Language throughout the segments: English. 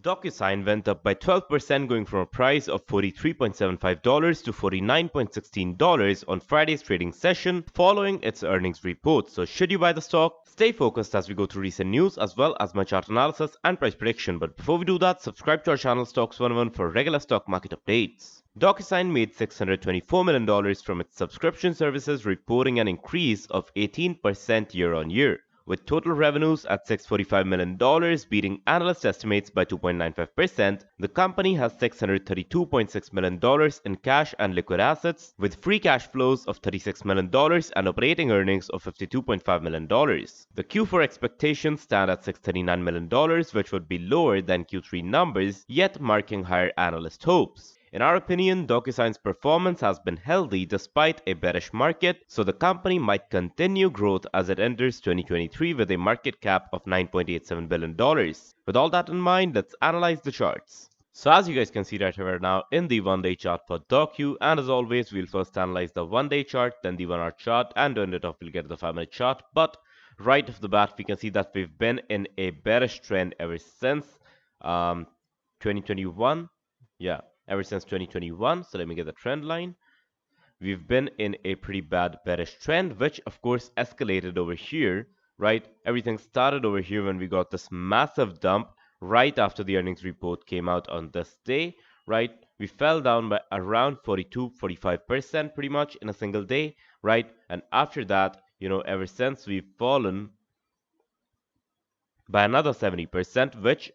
DocuSign went up by 12%, going from a price of $43.75 to $49.16 on Friday's trading session following its earnings report. So should you buy the stock? Stay focused as we go through recent news as well as my chart analysis and price prediction. But before we do that, subscribe to our channel Stox 101 for regular stock market updates. DocuSign made $624 million from its subscription services, reporting an increase of 18% year-on-year, with total revenues at $645 million, beating analyst estimates by 2.95%. The company has $632.6 million in cash and liquid assets, with free cash flows of $36 million and operating earnings of $52.5 million. The Q4 expectations stand at $639 million, which would be lower than Q3 numbers, yet marking higher analyst hopes. In our opinion, DocuSign's performance has been healthy despite a bearish market, so the company might continue growth as it enters 2023 with a market cap of $9.87 billion. With all that in mind, let's analyze the charts. So as you guys can see right here now in the 1-day chart for DoCU, and as always, we'll first analyze the 1-day chart, then the 1-hour chart, and on it off we'll get the 5-minute chart. But right off the bat, we can see that we've been in a bearish trend ever since 2021. Yeah. Ever since 2021, so let me get the trend line. We've been in a pretty bad bearish trend, which of course escalated over here, right? Everything started over here when we got this massive dump right after the earnings report came out on this day, right? We fell down by around 42-45% pretty much in a single day, right? And after that, ever since we've fallen by another 70%, which,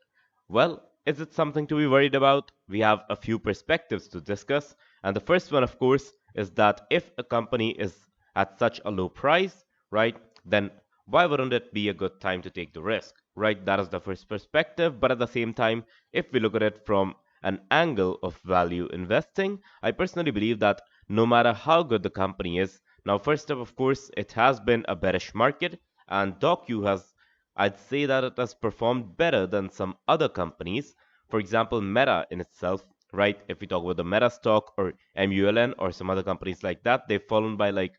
well, is it something to be worried about? We have a few perspectives to discuss, and the first one, of course, is that if a company is at such a low price, right, then why wouldn't it be a good time to take the risk, right? That is the first perspective. But at the same time, if we look at it from an angle of value investing, I personally believe that no matter how good the company is, now first up, of course, it has been a bearish market, and DoCU has, I'd say that it has performed better than some other companies. For example, Meta in itself, right? If we talk about the Meta stock or MULN or some other companies like that, they've fallen by like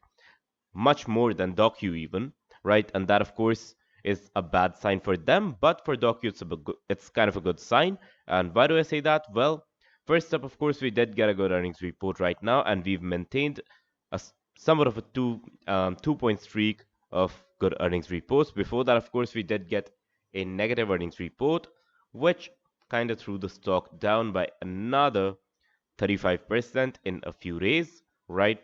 much more than DoCU even, right? And that, of course, is a bad sign for them. But for DoCU, it's kind of a good sign. And why do I say that? Well, first up, of course, we did get a good earnings report right now, and we've maintained somewhat of a two-point streak of good earnings reports. Before that, of course, we did get a negative earnings report, which kind of threw the stock down by another 35% in a few days, right?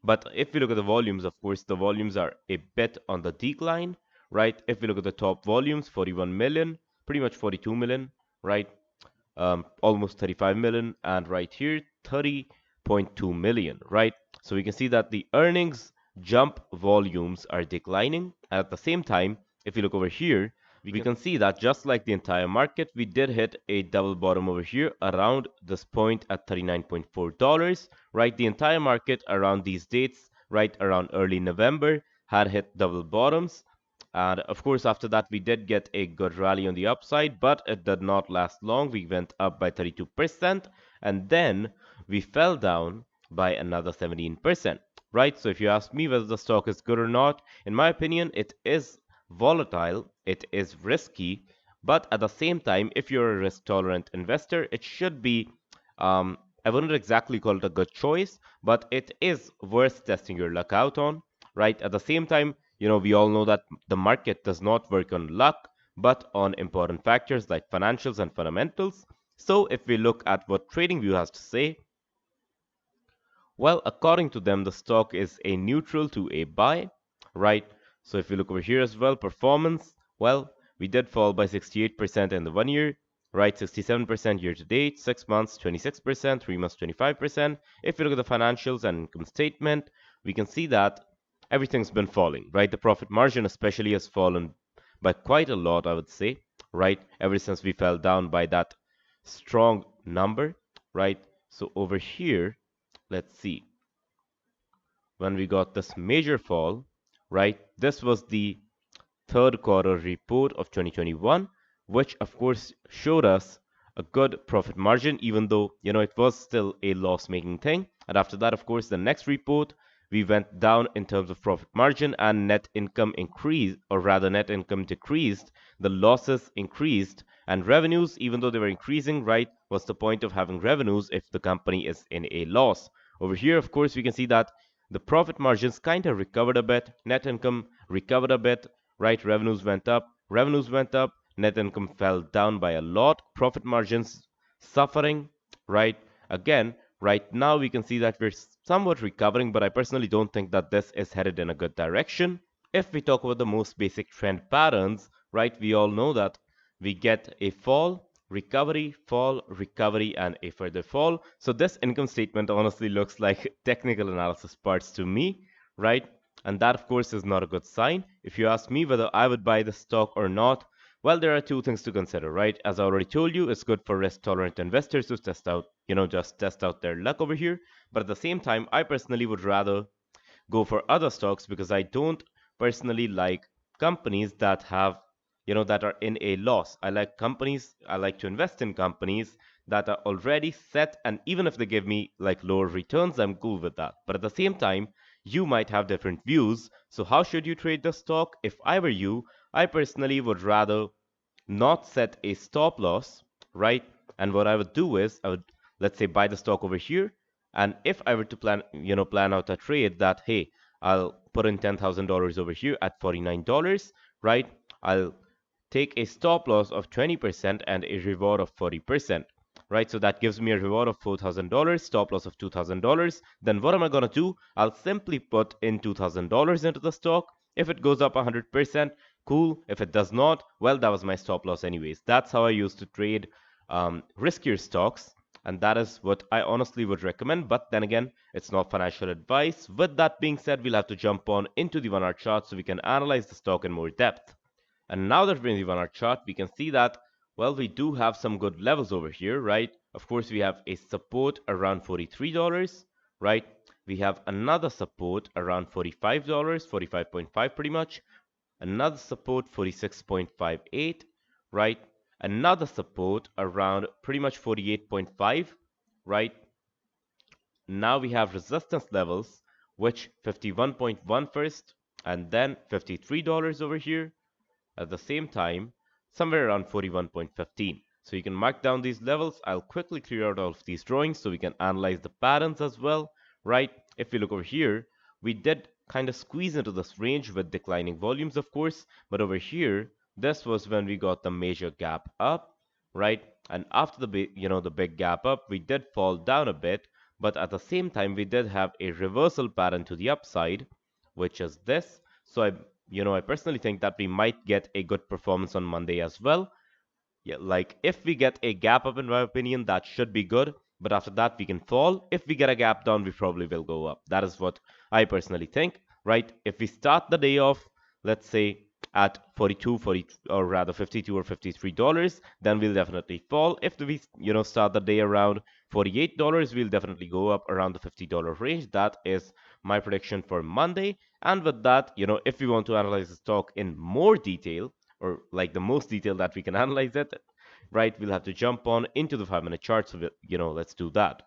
But if we look at the volumes, of course, the volumes are a bit on the decline, right? If we look at the top volumes, 41 million, pretty much 42 million, right? Almost 35 million, and right here, 30.2 million, right? So we can see that the earnings jump volumes are declining. At the same time, if you look over here, we can see that just like the entire market, we did hit a double bottom over here around this point at $39.4, right? The entire market around these dates, right around early November, had hit double bottoms. And of course, after that, we did get a good rally on the upside, but it did not last long. We went up by 32%, and then we fell down by another 17%. Right, so if you ask me whether the stock is good or not, in my opinion, it is volatile, it is risky, but at the same time, if you're a risk-tolerant investor, it should be, I wouldn't exactly call it a good choice, but it is worth testing your luck out on, right? At the same time, we all know that the market does not work on luck, but on important factors like financials and fundamentals. So if we look at what TradingView has to say, well, according to them, the stock is a neutral to a buy, right? So if you look over here as well, performance, well, we did fall by 68% in the 1 year, right? 67% year to date, 6 months, 26%, 3 months, 25%. If you look at the financials and income statement, we can see that everything's been falling, right? The profit margin especially has fallen by quite a lot, I would say, right? Ever since we fell down by that strong number, right? So over here, let's see, when we got this major fall, right, this was the third quarter report of 2021, which of course showed us a good profit margin, even though it was still a loss-making thing. And after that, of course, the next report we went down in terms of profit margin and net income increased, or rather net income decreased, the losses increased, and revenues, even though they were increasing, right? What's the point of having revenues if the company is in a loss? Over here, of course, we can see that the profit margins kind of recovered a bit, net income recovered a bit, right? Revenues went up, net income fell down by a lot, profit margins suffering, right? Again, right now we can see that we're somewhat recovering, but I personally don't think that this is headed in a good direction. If we talk about the most basic trend patterns, right, we all know that we get a fall, recovery, and a further fall. So this income statement honestly looks like technical analysis parts to me, right? And that, of course, is not a good sign. If you ask me whether I would buy the stock or not, well, there are two things to consider, right? As I already told you, it's good for risk-tolerant investors to test out, just test out their luck over here. But at the same time, I personally would rather go for other stocks because I don't personally like companies that have, that are in a loss. I like to invest in companies that are already set, and even if they give me like lower returns, I'm cool with that. But at the same time, you might have different views. So how should you trade the stock? If I were you, I personally would rather not set a stop loss, right? And what I would do is I would, let's say, buy the stock over here. And if I were to plan out a trade that, hey, I'll put in $10,000 over here at $49, right? I'll take a stop loss of 20% and a reward of 40%, right? So that gives me a reward of $4,000, stop loss of $2,000. Then what am I going to do? I'll simply put in $2,000 into the stock. If it goes up 100%, cool. If it does not, well, that was my stop loss anyways. That's how I used to trade riskier stocks. And that is what I honestly would recommend. But then again, it's not financial advice. With that being said, we'll have to jump on into the 1 hour chart so we can analyze the stock in more depth. And now that we're in the 1 hour chart, we can see that, well, we do have some good levels over here, right? Of course, we have a support around $43, right? We have another support around $45, 45.5 pretty much. Another support 46.58, right? Another support around pretty much 48.5, right? Now we have resistance levels, which 51.1 first, and then $53 over here. At the same time, somewhere around 41.15. So you can mark down these levels. I'll quickly clear out all of these drawings so we can analyze the patterns as well, right? If we look over here, we did kind of squeeze into this range with declining volumes, of course, but over here, this was when we got the major gap up, right? And after the big gap up, we did fall down a bit, but at the same time, we did have a reversal pattern to the upside, which is this. So I personally think that we might get a good performance on Monday as well. Yeah, like if we get a gap up, in my opinion, that should be good. But after that, we can fall. If we get a gap down, we probably will go up. That is what I personally think, right? If we start the day off, let's say at 42, 40, or rather 52 or $53, then we'll definitely fall. If we, start the day around $48, we'll definitely go up around the $50 range. That is my prediction for Monday. And with that, if we want to analyze the stock in more detail, or like the most detail that we can analyze it, right, we'll have to jump on into the 5-minute chart. So, let's do that.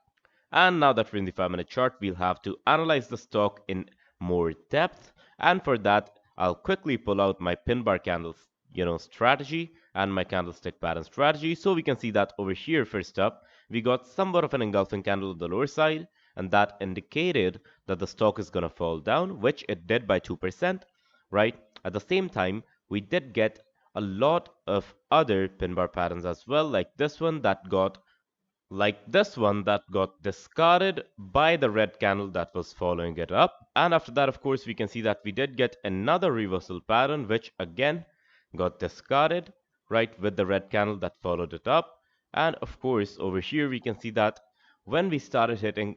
And now that we're in the 5-minute chart, we'll have to analyze the stock in more depth. And for that, I'll quickly pull out my pin bar candles, strategy and my candlestick pattern strategy. So we can see that over here, first up, we got somewhat of an engulfing candle on the lower side, and that indicated that the stock is going to fall down, which it did by 2%, right? At the same time, we did get a lot of other pin bar patterns as well, like this one that got discarded by the red candle that was following it up. And after that, of course, we can see that we did get another reversal pattern, which again got discarded, right, with the red candle that followed it up. And of course, over here, we can see that when we started hitting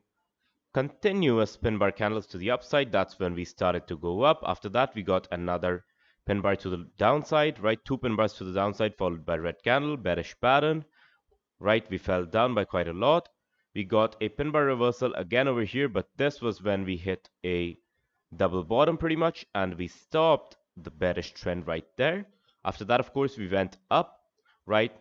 continuous pin bar candles to the upside, that's when we started to go up. After that, we got another pin bar to the downside, right? 2 pin bars to the downside, followed by red candle, bearish pattern, right? We fell down by quite a lot. We got a pin bar reversal again over here, but this was when we hit a double bottom pretty much, and we stopped the bearish trend right there. After that, of course, we went up, right?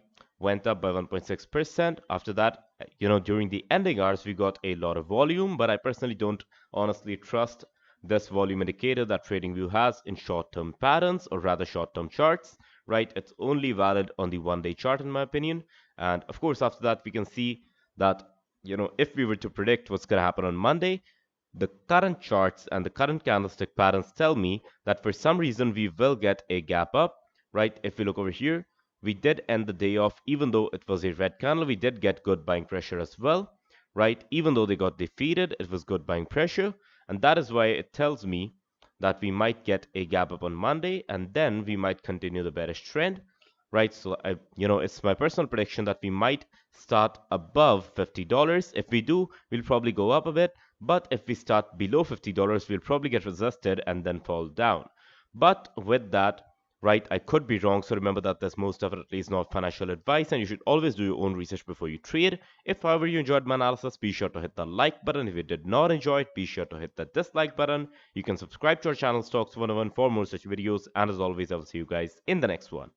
Went up by 1.6%. After that, during the ending hours, we got a lot of volume, but I personally don't honestly trust this volume indicator that TradingView has in short-term patterns, or rather short-term charts, right? It's only valid on the one-day chart in my opinion. And of course, after that, we can see that, if we were to predict what's going to happen on Monday, the current charts and the current candlestick patterns tell me that for some reason we will get a gap up, right? If we look over here, we did end the day off, even though it was a red candle, we did get good buying pressure as well, right? Even though they got defeated, it was good buying pressure. And that is why it tells me that we might get a gap up on Monday and then we might continue the bearish trend, right? So, it's my personal prediction that we might start above $50. If we do, we'll probably go up a bit. But if we start below $50, we'll probably get resisted and then fall down. But with that, right, I could be wrong. So remember that this most definitely is not financial advice and you should always do your own research before you trade. If, however, you enjoyed my analysis, be sure to hit the like button. If you did not enjoy it, be sure to hit the dislike button. You can subscribe to our channel Stox 101 for more such videos. And as always, I will see you guys in the next one.